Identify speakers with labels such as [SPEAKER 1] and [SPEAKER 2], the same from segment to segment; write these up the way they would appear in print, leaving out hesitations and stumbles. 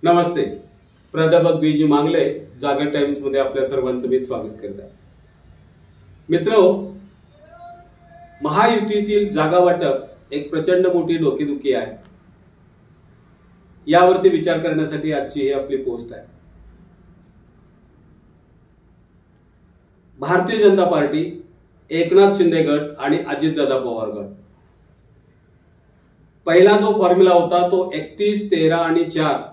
[SPEAKER 1] नमस्ते. प्राध्यापक बीजी मांगले, जागर टाइम्स मध्ये आपल्या सर्वांचं मी स्वागत करत आहे. मित्रो, महायुतीतील जागा वाटप एक प्रचंड मोठी डोकेदुखी आहे. यावरती विचार करण्यासाठी आजची ही आपली पोस्ट आहे. भारतीय जनता पार्टी, एकनाथ शिंदे गट आणि अजितदादा पवार गट. पहिला जो फॉर्म्युला होता तो 31, 13 आणि 4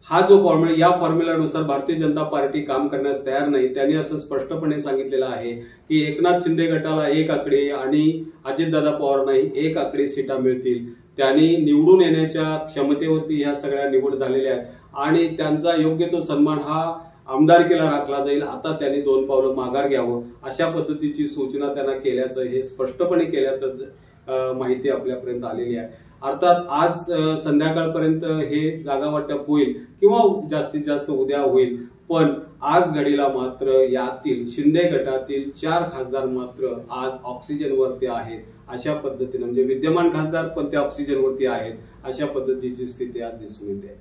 [SPEAKER 1] हा जो फॉर्म्युला, या फॉर्म्युल्यानुसार भारतीय जनता पार्टी काम करण्यास तयार नाही. त्यांनी असं स्पष्टपणे सांगितलेलं आहे की एकनाथ शिंदे गटाला 1 आकडे आणि अजितदादा पवारांना 1 आकडे सीटा मिळतील. त्यांनी निवडून येण्याच्या क्षमतेवरती ह्या सगळ्या निवड झालेल्या आहेत आणि त्यांचा योग्य तो सन्मान हा आमदारकीला राखला जाईल. आता त्यांनी 2 पावलं माघार घ्यावं अशा पद्धतीची सूचना त्यांना केल्याचं, हे स्पष्टपणे केल्याचं माहिती आपल्यापर्यंत आलेली आहे. अर्थात आज संध्याकाळपर्यंत हे जागा वाटप होईल किंवा जास्तीत जास्त उद्या होईल, पण आज घडीला मात्र यातील शिंदे गटातील 4 खासदार मात्र आज ऑक्सिजनवरती आहेत. अशा पद्धतीने म्हणजे विद्यमान खासदार पण ते ऑक्सिजनवरती आहेत अशा पद्धतीची स्थिती आज दिसून येते.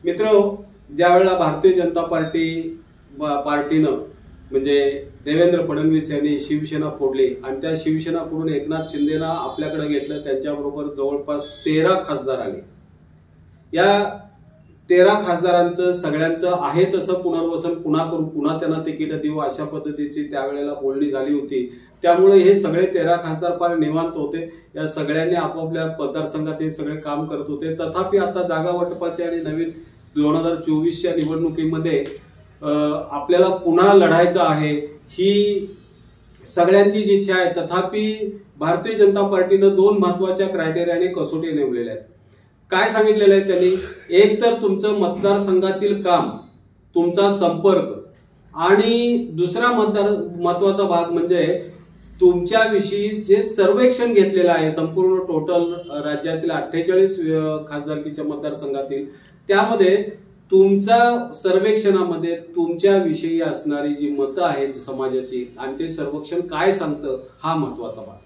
[SPEAKER 1] मित्र, ज्यावेळेला भारतीय जनता पार्टीनं म्हणजे देवेंद्र फडणवीस यांनी शिवसेना फोडली आणि त्या शिवसेना फोडून एकनाथ शिंदेना आपल्याकडे घेतलं, त्यांच्याबरोबर जवळपास 13 खासदार आले. या 13 खासदारांचं सगळ्यांचं आहे तसं पुनर्वसन पुन्हा करू, पुन्हा त्यांना तिकीट देऊ अशा पद्धतीची त्यावेळेला बोलणी झाली होती. त्यामुळे हे सगळे 13 खासदार फार निवांत होते. या सगळ्यांनी आपापल्या मतदारसंघात हे सगळे काम करत होते. तथापि आता जागा वाटपाच्या आणि नवीन 2024च्या निवडणुकीमध्ये आपल्याला पुन्हा लढायचं आहे ही सगळ्यांची जी इच्छा आहे. तथापि भारतीय जनता पार्टीनं 2 महत्वाच्या क्रायटेरियाने कसोटी नेमलेल्या आहेत. काय सांगितलेलं आहे त्यांनी? एक तर तुमचं मतदारसंघातील काम, तुमचा संपर्क आणि दुसरा महत्वाचा भाग म्हणजे तुमच्याविषयी जे सर्वेक्षण घेतलेलं आहे संपूर्ण टोटल राज्यातील 48 खासदारकीच्या मतदारसंघातील, त्यामध्ये तुमच्या सर्वेक्षणामध्ये तुमच्याविषयी असणारी जी मतं आहेत समाजाची आणि ते सर्वेक्षण काय सांगतं हा महत्वाचा भाग.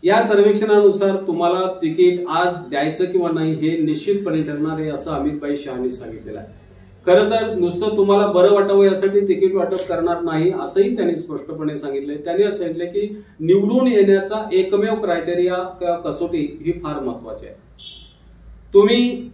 [SPEAKER 1] या सर्वेक्षणानुसार तुम्हाला तिकीट आज द्यायचं किंवा नाही हे निश्चितपणे ठरणार आहे असं अमित शहानी सांगितलेलं आहे. खरं तर नुसतं तुम्हाला बरं वाटावं यासाठी तिकीट वाटप करणार नाही असंही त्यांनी स्पष्टपणे सांगितले. त्यांनी असं सांगितले की निवडून येण्याचा एकमेव क्रायटेरिया किंवा कसोटी ही फार महत्वाची आहे. तुम्ही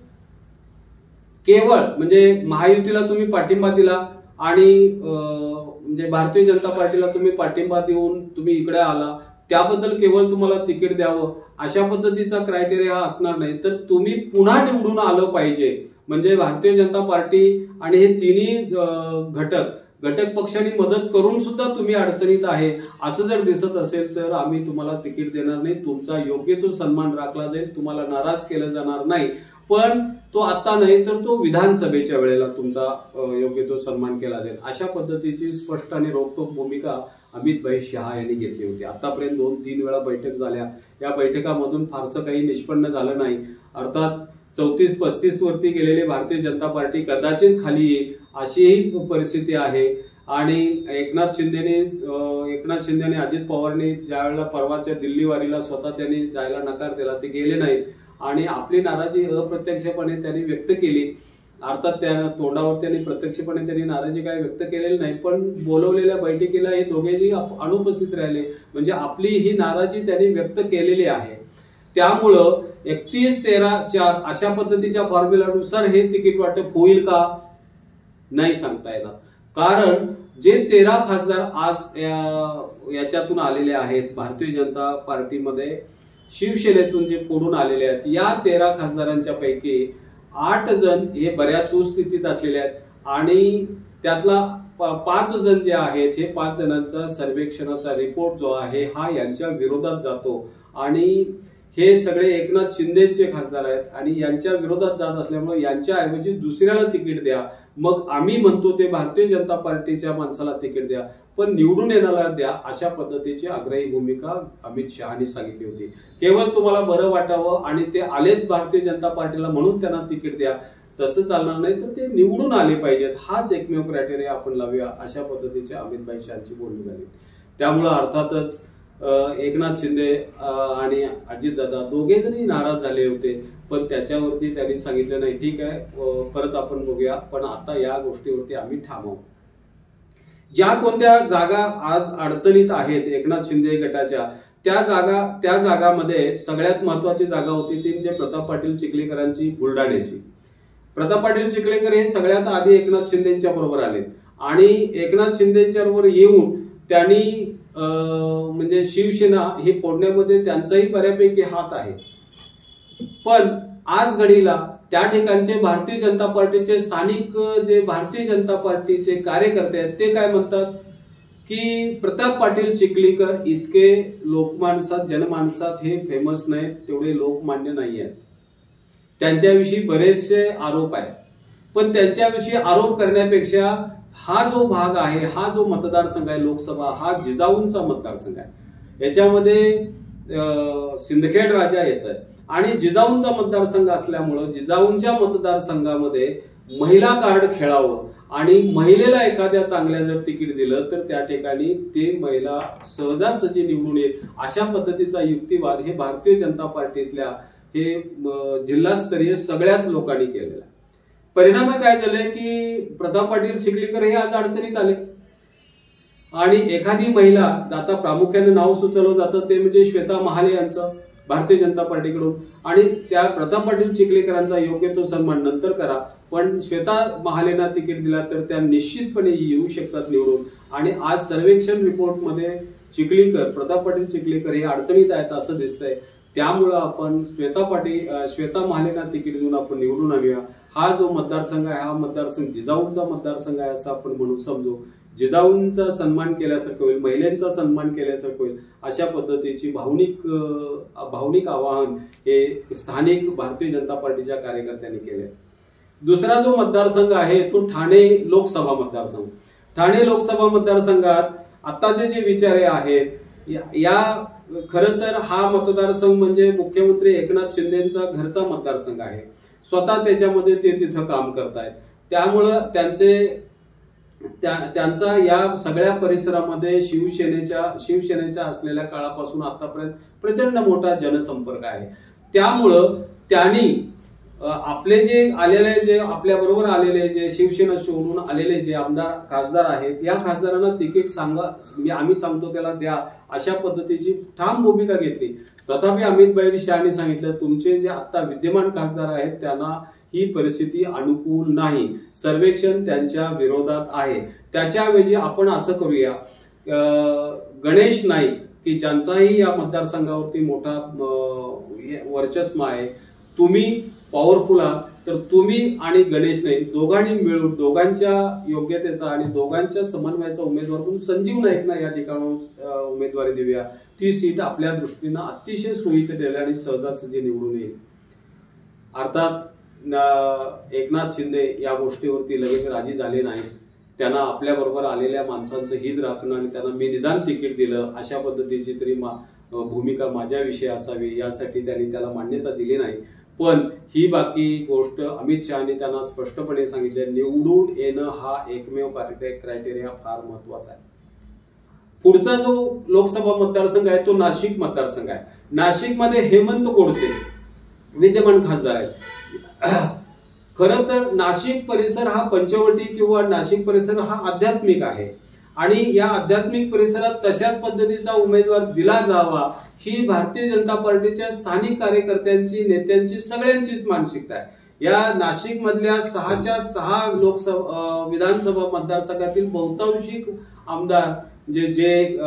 [SPEAKER 1] केवळ म्हणजे महायुतीला तुम्ही पाठिंबा दिला आणि म्हणजे भारतीय जनता पार्टीला तुम्ही पाठिंबा देऊन तुम्ही इकडे आला, त्याबद्दल केवळ तुम्हाला तिकीट द्यावं अशा पद्धतीचा क्रायटेरिया असणार नाही. तर तुम्ही पुन्हा निवडून आलं पाहिजे. म्हणजे भारतीय जनता पार्टी आणि हे तिन्ही घटक पक्षांनी मदत करून सुद्धा तुम्ही अडचणीत आहे असं जर दिसत असेल तर आम्ही तुम्हाला तिकीट देणार नाही. तुमचा योग्य तो सन्मान राखला जाईल, तुम्हाला नाराज केलं जाणार नाही. पण तो आता नाही तर तो विधानसभेच्या वेळेला तुमचा योग्य तो सन्मान केला जाईल अशा पद्धतीची स्पष्ट आणि रोखठोक भूमिका अमित शहा यांनी घेतली होती. आतापर्यंत 2-3 वेळा बैठक झाल्या. या बैठकामधून फारसं काही निष्पन्न झालं नाही. अर्थात 34-35 वरती गेलेली भारतीय जनता पार्टी कदाचित खाली येईल अशीही परिस्थिती आहे. आणि एकनाथ शिंदे आणि अजित पवारने ज्या वेळेला परवाच्या दिल्ली वारीला स्वतः त्यांनी जायला नकार दिला, ते गेले नाहीत आणि आपली नाराजी अप्रत्यक्षपणे त्यांनी व्यक्त केली. अर्थात त्या तोंडावर त्यांनी प्रत्यक्षपणे त्यांनी नाराजी काय व्यक्त केलेली नाही, पण बोलवलेल्या बैठकीला हे दोघेही अनुपस्थित राहिले. म्हणजे आपली ही नाराजी त्यांनी व्यक्त केलेली आहे. त्यामुळं 31, 13, 4 अशा पद्धतीच्या फॉर्म्युल्यानुसार हे तिकीट वाटप होईल का नाही सांगता येणार. कारण जे 13 खासदार आज याच्यातून आलेले आहेत भारतीय जनता पार्टीमध्ये शिवसेनेतून जे फोडून आलेले आहेत, या 13 खासदारांच्या पैकी 8 जण हे बऱ्याच सुस्थितीत असलेले आहेत आणि त्यातला 5 जण जे आहेत हे 5 जणांचा सर्वेक्षणाचा रिपोर्ट जो आहे हा यांच्या विरोधात जातो आणि हे सगळे एकनाथ शिंदेचे खासदार आहेत आणि यांच्या विरोधात जात असल्यामुळे यांच्या ऐवजी दुसऱ्याला तिकीट द्या. मग आम्ही म्हणतो ते भारतीय जनता पार्टीच्या माणसाला तिकीट द्या, पण निवडून येण्याला द्या अशा पद्धतीची आग्रही भूमिका अमित शहानी सांगितली होती. केवळ तुम्हाला बरं वाटावं आणि ते आलेच भारतीय जनता पार्टीला म्हणून त्यांना तिकीट द्या तसं चालणार नाही, तर ते निवडून आले पाहिजेत हाच एकमेव क्रायटेरिया आपण लावूया अशा पद्धतीची अमित शहांची बोलणी झाली. त्यामुळे अर्थातच एकनाथ शिंदे आणि अजितदादा दोघे जरी नाराज झाले होते, पण त्याच्यावरती त्यांनी सांगितलं नाही ठीक आहे परत आपण बघूया, पण आता या गोष्टीवरती आम्ही थांबवू. ज्या कोणत्या जागा आज अडचणीत आहेत एकनाथ शिंदे गटाच्या, त्या जागामध्ये सगळ्यात महत्वाची जागा होती ती म्हणजे प्रताप पाटील चिखलीकरांची बुलढाण्याची. प्रताप पाटील चिखलीकर हे सगळ्यात आधी एकनाथ शिंदेच्या बरोबर आले आणि एकनाथ शिंदेच्या बरोबर येऊन त्यांनी म्हणजे शिवसेना ही फोडण्यामध्ये त्यांचाही बऱ्यापैकी हात आहे. पण आज घडीला त्या ठिकाणचे भारतीय जनता पार्टीचे स्थानिक जे भारतीय जनता पार्टीचे कार्यकर्ते आहेत ते काय म्हणतात की प्रताप पाटील चिखलीकर इतके लोकमानसात जनमानसात हे फेमस नाहीत, तेवढे लोकमान्य नाही आहेत. त्यांच्याविषयी बरेचसे आरोप आहेत, पण त्यांच्याविषयी आरोप करण्यापेक्षा हा जो भाग आहे, हा जो मतदारसंघ आहे लोकसभा, हा जिजाऊंचा मतदारसंघ आहे. याच्यामध्ये सिंदखेड राजा येत आहे आणि जिजाऊंचा मतदारसंघ असल्यामुळं जिजाऊंच्या मतदारसंघामध्ये महिला कार्ड खेळावं आणि महिलेला एखाद्या चांगल्या जर तिकीट दिलं तर त्या ठिकाणी ते महिला सहजासहजी निवडून येईल, अशा पद्धतीचा युक्तिवाद हे भारतीय जनता पार्टीतल्या हे जिल्हास्तरीय सगळ्याच लोकांनी केलेला. परिणाम काय झाले की प्रताप पाटील चिखलीकर हे आज अडचणीत आले आणि एखादी महिला, आता प्रामुख्याने नाव सुचवलं जातं ते म्हणजे श्वेता महाले यांचं भारतीय जनता पार्टीकडून, आणि त्या प्रताप पाटील चिखलीकरांचा योग्य तो सन्मान नंतर करा, पण श्वेता महालेंना तिकीट दिला तर त्या निश्चितपणे येऊ शकतात निवडून. आणि आज सर्वेक्षण रिपोर्टमध्ये चिखलीकर, प्रताप पाटील चिखलीकर हे अडचणीत आहेत असं दिसतंय. त्यामुळं आपण श्वेता महालेंना तिकीट देऊन आपण निवडून आणूया. हा जो मतदारसंघ आहे हा मतदारसंघ जिजाऊंचा मतदारसंघ आहे असं आपण म्हणून समजू. जिजाऊंचा सन्मान केल्यासारखं होईल, महिलांचा सन्मान केल्यासारखं होईल, अशा पद्धतीची भावनिक आवाहन हे स्थानिक भारतीय जनता पार्टीच्या कार्यकर्त्यांनी केले. दुसरा जो मतदारसंघ आहे तो ठाणे लोकसभा मतदारसंघ. ठाणे लोकसभा मतदारसंघात आताचे जे विचारे आहेत या खरं तर हा मतदारसंघ म्हणजे मुख्यमंत्री एकनाथ शिंदेचा घरचा मतदारसंघ आहे. स्वतः त्याच्यामध्ये ते तिथं काम करतायत, त्यामुळं त्यांचा या सगळ्या परिसरामध्ये शिवसेनेच्या असलेल्या काळापासून आतापर्यंत प्रचंड मोठा जनसंपर्क आहे. त्यामुळं त्यांनी आपले जे आपल्या बरोबर आलेले जे शिवसेना सोडून आलेले जे आमदार खासदार आहेत या खासदारांना तिकीट सांगा, आम्ही सांगतो त्याला द्या, अशा पद्धतीची ठाम भूमिका घेतली. तथापि अमित शहानी सांगितलं तुमचे जे आता विद्यमान खासदार आहेत त्यांना ही परिस्थिती अनुकूल नाही, सर्वेक्षण त्यांच्या विरोधात आहे. त्याच्याऐवजी आपण असं करूया, गणेश नाईक की ज्यांचाही या मतदारसंघावरती मोठा वर्चस्व आहे, तुम्ही पॉवरफुल आहात, तर तुम्ही आणि गणेश नाईक दोघांनी मिळून दोघांच्या योग्यतेचा आणि दोघांच्या समन्वयाचा उमेदवार म्हणून संजीव नाईकना या ठिकाणी उमेदवारी देऊया. ती सीट आपल्या दृष्टीनं अतिशय सोयीचं ठरेल आणि सहजासहजी निवडून येईल. अर्थात एकनाथ शिंदे या गोष्टीवरती लगेच राजी झाले नाहीत. त्यांना आपल्या बरोबर आलेल्या माणसांचं हित राखणं आणि त्यांना मी निदान तिकीट दिलं अशा पद्धतीची तरी भूमिका माझ्याविषयी असावी यासाठी त्यांनी त्याला मान्यता दिली नाही. पण ही बाकी गोष्ट अमित शहानी त्यांना स्पष्टपणे सांगितले, निवडून येणं हा एकमेव क्रायटेरिया फार महत्वाचा आहे. पुढचा जो लोकसभा मतदारसंघ आहे तो नाशिक मतदारसंघ आहे. नाशिकमध्ये हेमंत गोडसे विद्यमान खासदार आहेत. खरं तर नाशिक परिसर हा पंचवटी किंवा नाशिक परिसर हा आध्यात्मिक आहे आणि या आध्यात्मिक परिसरात तशाच पद्धतीचा उमेदवार दिला जावा ही भारतीय जनता पार्टीच्या स्थानिक कार्यकर्त्यांची, नेत्यांची, सगळ्यांचीच मानसिकता आहे. या नाशिक मधल्या 6च्या 6 लोकसभा विधानसभा मतदारसंघातील बहुतांशी आमदार जे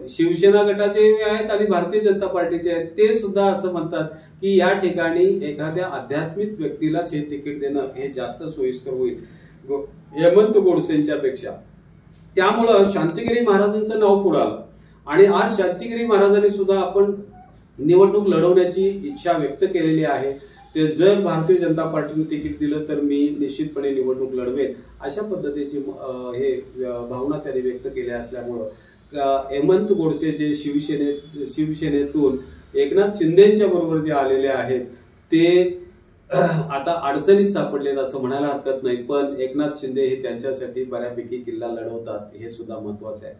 [SPEAKER 1] शिवसेना गटाचे आहेत आणि भारतीय जनता पार्टीचे आहेत ते सुद्धा असं म्हणतात की या ठिकाणी एखाद्या आध्यात्मिक व्यक्तीलाच हे तिकीट देणं हे जास्त सोयीस्कर होईल हेमंत गोडसेंच्या पेक्षा. त्यामुळं शांतिगिरी महाराजांचं नाव पुढे आलं आणि आज शांतिगिरी महाराजांनी सुद्धा आपण निवडणूक लढवण्याची इच्छा व्यक्त केलेली आहे. ते जर भारतीय जनता पार्टीने तिकीट दिलं तर मी निश्चितपणे निवडणूक लढवेन अशा पद्धतीची हे भावना त्यांनी व्यक्त केल्या असल्यामुळं हेमंत गोडसे जे शिवसेनेतून एकनाथ शिंदेच्या बरोबर जे आलेले आहेत ते आता अडचणीत सापडलेत असं म्हणायला हरकत नाही. पण एकनाथ शिंदे हे त्यांच्यासाठी बऱ्यापैकी किल्ला लढवतात हे सुद्धा महत्वाचं आहे.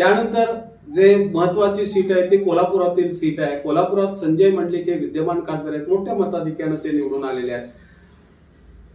[SPEAKER 1] त्यानंतर जे महत्वाची सीट आहे ती कोल्हापुरातील सीट आहे. कोल्हापुरात संजय मंडलिक हे विद्यमान खासदार आहेत, मोठ्या मताधिक्यानं ते निवडून आलेले आहेत.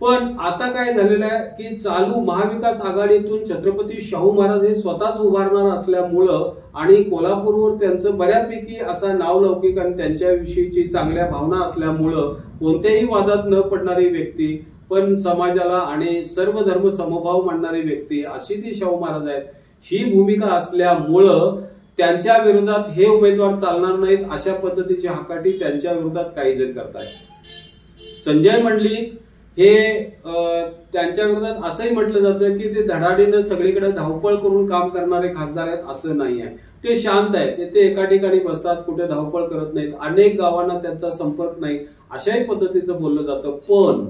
[SPEAKER 1] पण आता काय झालेलं आहे की चालू महाविकास आघाडीतून छत्रपती शाहू महाराज हे स्वतःच उभारणार असल्यामुळं आणि कोल्हापूरवर त्यांचं बऱ्यापैकी असा नावलौकिक आणि त्यांच्याविषयीची चांगल्या भावना असल्यामुळं कोणत्याही वादात न पडणारी व्यक्ती, पण समाजाला आणि सर्व धर्म समभाव मानणारी व्यक्ती अशी ती शाहू महाराज आहेत, ही भूमिका असल्यामुळं त्यांच्या विरोधात हे उमेदवार चालणार नाहीत अशा पद्धतीची हाकाटी त्यांच्या विरोधात काही जण करतायत. संजय मंडलिक हे त्यांच्या विरोधात असंही म्हटलं जातं की ते धडाडीनं सगळीकडे धावपळ करून काम करणारे खासदार आहेत, असं नाही आहे. ते शांत आहेत, ते एका ठिकाणी बसतात, कुठे धावपळ करत नाहीत, अनेक गावांना त्यांचा संपर्क नाही, अशाही पद्धतीचं बोललं जातं. पण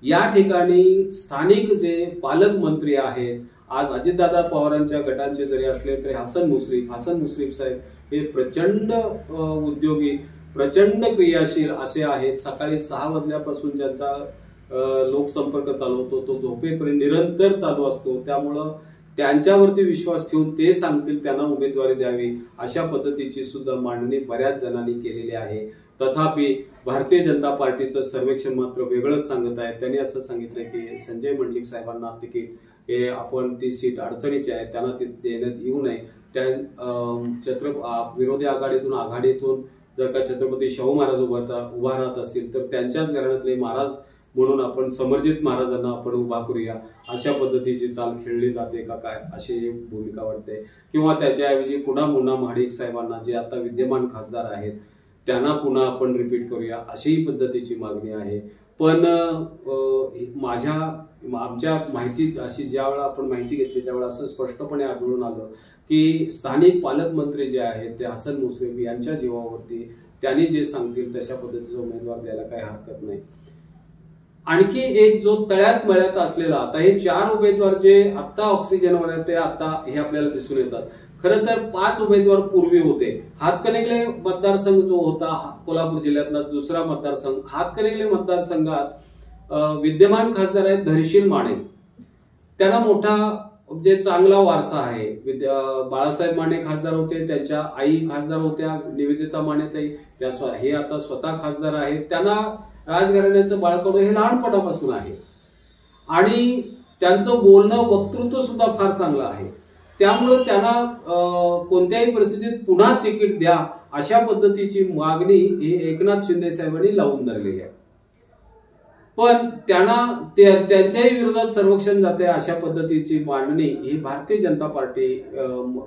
[SPEAKER 1] या ठिकाणी स्थानिक जे पालकमंत्री आहेत, आज अजितदादा पवारांच्या गटांचे जरी असले तरी हसन मुश्रीफ साहेब हे प्रचंड उद्योगी, प्रचंड क्रियाशील असे आहेत. सकाळी 6 वाजल्यापासून ज्यांचा लोकसंपर्क चालू होतो तो झोपेपर्यंत निरंतर चालू असतो. त्यामुळं त्यांच्यावरती विश्वास ठेवून ते सांगतील त्यांना उमेदवारी द्यावी अशा पद्धतीची सुद्धा मांडणी बऱ्याच जणांनी केलेली आहे. तथापि भारतीय जनता पार्टीचं सर्वेक्षण मात्र वेगळंच सांगत आहे. त्यांनी असं सांगितलं की संजय मंडलिक साहेबांना तिकीट हे आपण ती सीट अडचणीची आहे, त्यांना ती देण्यात येऊ नये. त्या विरोधी आघाडीतून जर का छत्रपती शाहू महाराज उभा राहत असतील तर त्यांच्याच घराण्यातले महाराज म्हणून आपण समर्जित महाराजांना आपण उभा करूया अशा पद्धतीची चाल खेळली जाते का काय अशी भूमिका वाटते. किंवा त्याच्याऐवजी पुन्हा महाडिक साहेबांना जे आता विद्यमान खासदार आहेत त्यांना पुन्हा आपण रिपीट करूया अशी पद्धतीची मागणी आहे. पण आमच्या माहितीत अशी ज्या वेळा आपण माहिती घेतली त्यावेळेला असं स्पष्टपणे आढळून आलं की स्थानिक पालकमंत्री जे आहेत ते हसन मुश्रीफ यांच्या जीवावरती त्यांनी जे सांगतील तशा पद्धतीचा उमेदवार द्यायला काही हरकत नाही. आणखी एक जो तळ्यात मळ्यात असलेला, आता हे 4 उमेदवार जे आता ऑक्सिजनवर आहेत ते आता हे आपल्याला दिसून येतात. खरं तर 5 उमेदवार पूर्वी होते. हातकणंगले मतदारसंघ जो होता कोल्हापूर जिल्ह्यातला दुसरा मतदारसंघ, हातकणंगले मतदारसंघात विद्यमान खासदार आहेत धैर्यशील माने. त्यांना मोठा जे चांगला वारसा आहे. बाळासाहेब माने खासदार होते, त्यांच्या आई खासदार होत्या निवेदिता मानेताई, हे आता स्वतः खासदार आहेत. त्यांना राजघराण्याचं बाळकडू हे लहानपणापासून आहे आणि त्यांचं बोलणं वक्तृत्व सुद्धा फार चांगलं आहे. त्यामुळे त्यांना कोणत्याही परिस्थितीत पुन्हा तिकीट द्या अशा पद्धतीची मागणी हे एकनाथ शिंदे साहेबांनी लावून धरलेली आहे. पण त्यांना त्यांच्याही विरोधात सर्वेक्षण जाते अशा पद्धतीची मांडणी ही भारतीय जनता पार्टी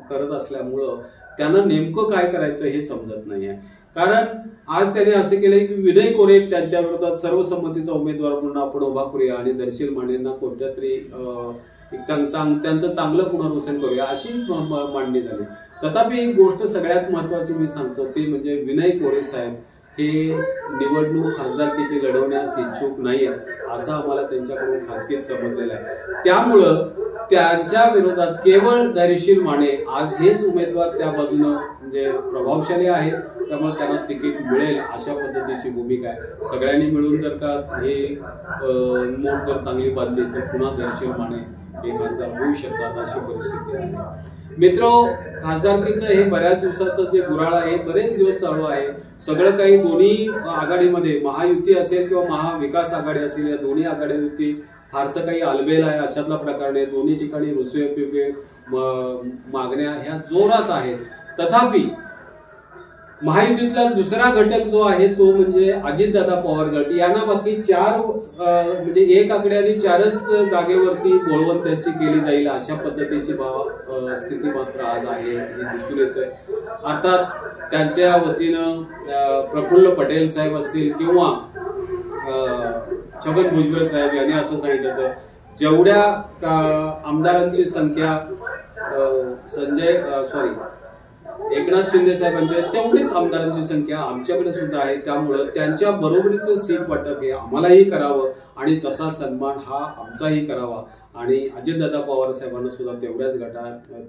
[SPEAKER 1] करत असल्यामुळं त्यांना नेमकं काय करायचं हे समजत नाहीये. कारण आज त्यांनी असे केले की विनय कोरे त्यांच्या विरोधात सर्वसंमतीचा उमेदवार म्हणून आपण उभा करूया आणि धैर्यशील मानेंना कोणत्या तरी त्यांचं चांगलं पुनर्वसन करूया अशी मांडणी झाली. तथापि एक गोष्ट सगळ्यात महत्वाची मी सांगतो ती म्हणजे विनय कोरे साहेब हे निवडणूक खासदारकीची लढवण्यास इच्छुक नाही असं आम्हाला त्यांच्याकडून खासगीत समजलेलं आहे. त्यामुळं त्यांच्या विरोधात केवळ धैर्यशील माने आज हेच उमेदवार त्या बाजूनं म्हणजे प्रभावशाली आहेत, त्यामुळे त्यांना तिकीट मिळेल अशा पद्धतीची भूमिका आहे. सगळ्यांनी मिळून जर का हे मोठ जर चांगली बांधली तर पुन्हा धैर्यशील माने हे खासदार होऊ शकतात अशी परिस्थिती आहे. मित्रो, खासदारकीचं हे बऱ्याच दिवसाचं जे गुऱ्हाळ आहे बरेच दिवस चालू आहे. सगळं काही दोन्ही आघाडीमध्ये महायुती असेल किंवा महाविकास आघाडी असेल या दोन्ही आघाडीवरती फारसं काही आलबेल आहे अशातला प्रकार नाही. दोन्ही ठिकाणी रुसवे मागण्या ह्या जोरात आहेत. तथापि महायुतीतला दुसरा घटक जो आहे तो म्हणजे अजितदादा पवार गट. यांना बाकी 4 म्हणजे 1 आकड्याने 4च जागेवरती बोळवण त्यांची केली जाईल अशा पद्धतीची स्थिती मात्र आज आहे हे दिसून येतंय. अर्थात त्यांच्या वतीनं प्रफुल्ल पटेल साहेब असतील किंवा छगन भुजबळ साहेब यांनी असं सांगितलं तर जेवढ्या आमदारांची संख्या एकनाथ शिंदे साहेबांच्या तेवढीच आमदारांची संख्या आमच्याकडे सुद्धा आहे. त्यामुळं त्यांच्या बरोबरीचं सीट वाटप हे आम्हालाही करावं आणि तसा सन्मान हा आमचाही करावा आणि अजितदादा पवार साहेबांना सुद्धा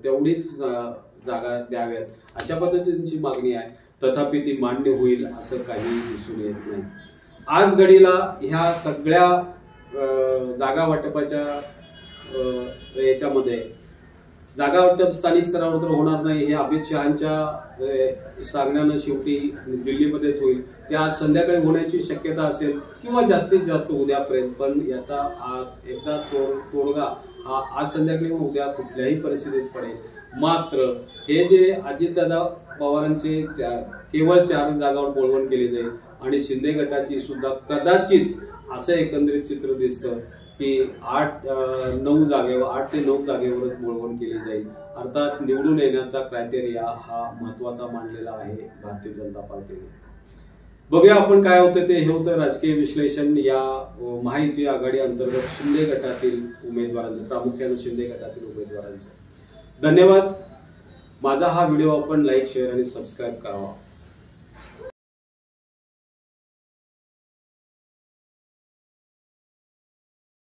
[SPEAKER 1] तेवढीच जागा द्याव्यात अशा पद्धतीची मागणी आहे. तथापि ती मान्य होईल असं काही दिसून येत नाही. आज घडीला ह्या सगळ्या जागा वाटपाच्या याच्यामध्ये जागा वाटप स्थानिक स्तरावर तर होणार नाही, हे अमित शहांच्या सांगण्यानं शेवटी दिल्लीमध्येच होईल. ते आज संध्याकाळी होण्याची शक्यता असेल किंवा जास्तीत जास्त उद्यापर्यंत. पण याचा एकदा तोडगा हा आज संध्याकाळी व उद्या कुठल्याही परिस्थितीत पडेल. मात्र हे जे अजितदादा पवारांचे केवळ 4 जागावर बोलवण केले जाईल आणि शिंदे गटाची सुद्धा कदाचित असं एकंदरीत चित्र दिसतं की 8 ते 9 जागेवरच बोलवण केली जाईल. अर्थात निवडून येण्याचा क्रायटेरिया हा महत्वाचा मानलेला आहे भारतीय जनता पार्टीने. बघूया आपण काय होतं ते. हे होतं राजकीय विश्लेषण या महायुती आघाडी अंतर्गत शिंदे गटातील उमेदवारांचं, प्रामुख्याने शिंदे गटातील उमेदवारांचं. धन्यवाद. माझा हा व्हिडिओ आपण लाईक, शेअर आणि सबस्क्राईब करावा.